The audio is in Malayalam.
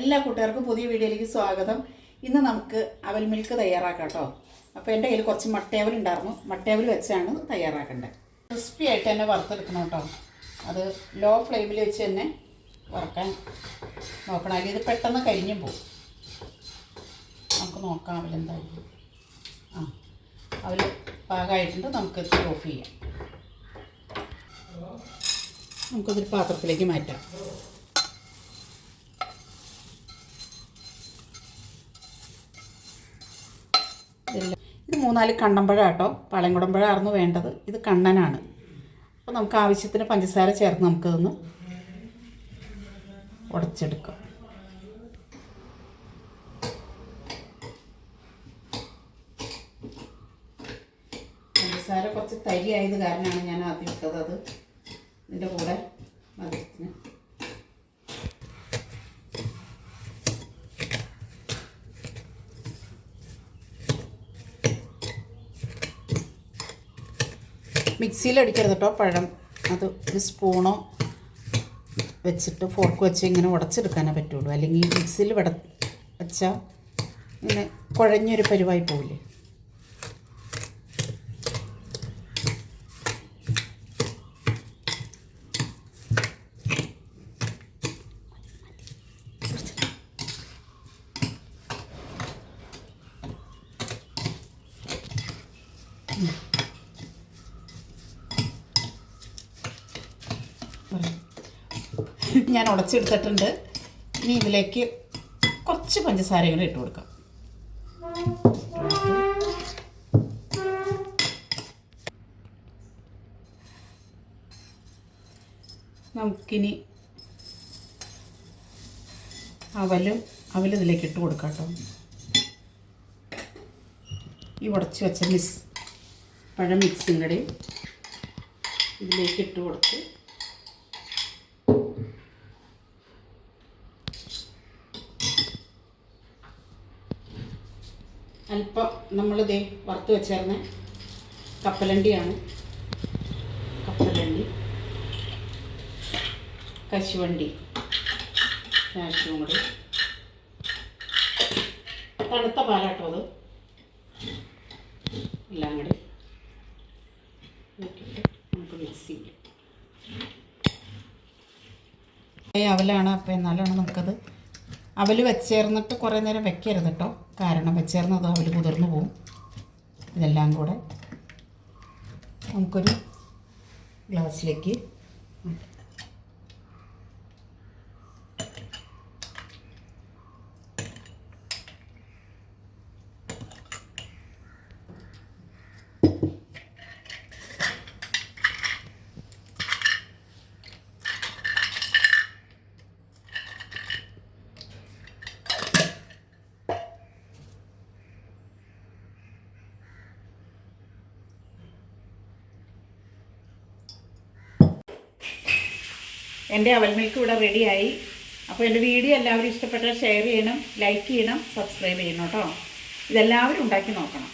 എല്ലാ കൂട്ടുകാർക്കും പുതിയ വീഡിയോയിലേക്ക് സ്വാഗതം. ഇന്ന് നമുക്ക് അവൽ മിൽക്ക് തയ്യാറാക്കാം കേട്ടോ. അപ്പോൾ എൻ്റെ കയ്യിൽ കുറച്ച് മട്ടയവൽ ഉണ്ടായിരുന്നു. മട്ടയവൽ വെച്ചാണ് തയ്യാറാക്കേണ്ടത്. ക്രിസ്പി ആയിട്ട് തന്നെ വറുത്തെടുക്കണം കേട്ടോ. അത് ലോ ഫ്ലെയിമിൽ വെച്ച് തന്നെ വറുക്കാൻ നോക്കണം, അല്ലെങ്കിൽ ഇത് പെട്ടെന്ന് കരിഞ്ഞും പോകും. നമുക്ക് നോക്കാം അവലെന്തായാലും. അവൽ പാകമായിട്ടുണ്ട്. നമുക്ക് ഓഫ് ചെയ്യാം. നമുക്കതൊരു പാത്രത്തിലേക്ക് മാറ്റാം. ഇത് 3-4 കണ്ണമ്പഴ കേട്ടോ. പാളയംകുടമ്പഴായിരുന്നു വേണ്ടത്. ഇത് കണ്ണനാണ്. അപ്പോൾ നമുക്ക് ആവശ്യത്തിന് പഞ്ചസാര ചേർത്ത് നമുക്കിതൊന്ന് ഉടച്ചെടുക്കാം. പഞ്ചസാര കുറച്ച് തരി ആയത് കാരണമാണ് ഞാൻ ആദ്യം ഇട്ടത്. അത് ഇതിൻ്റെ കൂടെ മധുരത്തിന് മിക്സിയിൽ അടിക്കരുത് കേട്ടോ പഴം. അത് ഒരു സ്പൂണോ വെച്ചിട്ട് ഫോർക്ക് വെച്ച് ഇങ്ങനെ ഉടച്ചെടുക്കാനേ പറ്റുള്ളൂ. അല്ലെങ്കിൽ മിക്സിയിൽ വെച്ചാൽ ഇങ്ങനെ കുഴഞ്ഞൊരു പരുവായി പോവില്ലേ. ഞാൻ ഉടച്ചെടുത്തിട്ടുണ്ട്. ഇനി ഇതിലേക്ക് കുറച്ച് പഞ്ചസാര കൂടെ ഇട്ട് കൊടുക്കാം. നമുക്കിനി അവൽ ഇതിലേക്ക് ഇട്ട് കൊടുക്കാം കേട്ടോ. ഈ ഉടച്ച് വെച്ച പഴം മിക്സും കൂടി ഇതിലേക്ക് ഇട്ട് കൊടുത്ത് അല്പം നമ്മളിതേ വറുത്ത് വെച്ചേർന്ന കപ്പലണ്ടിയാണ്. കപ്പലണ്ടി, കശുവണ്ടി, കാഷ്യൂവും കൂടി തണുത്ത പാലാട്ടോ. അത് എല്ലാം കൂടി നോക്കിയിട്ട് നമുക്ക് മിക്സ് ചെയ്യാം. അവലാണ്. അപ്പോൾ എന്നാലാണ് നമുക്കത് അവൽ വെച്ചേർന്നിട്ട് കുറേ നേരം വെക്കരുത് കേട്ടോ. കാരണം വെച്ചേർന്നത് അവൽ കുതിർന്നു പോവും. ഇതെല്ലാം കൂടെ നമുക്കൊരു ഗ്ലാസ്സിലേക്ക് എൻ്റെ അവൽ മിൽക്ക് ഇവിടെ റെഡിയായി. അപ്പോൾ എൻ്റെ വീഡിയോ എല്ലാവരും ഇഷ്ടപ്പെട്ടാൽ ഷെയർ ചെയ്യണം, ലൈക്ക് ചെയ്യണം, സബ്സ്ക്രൈബ് ചെയ്യണം കേട്ടോ. ഇതെല്ലാവരും ഉണ്ടാക്കി നോക്കണം.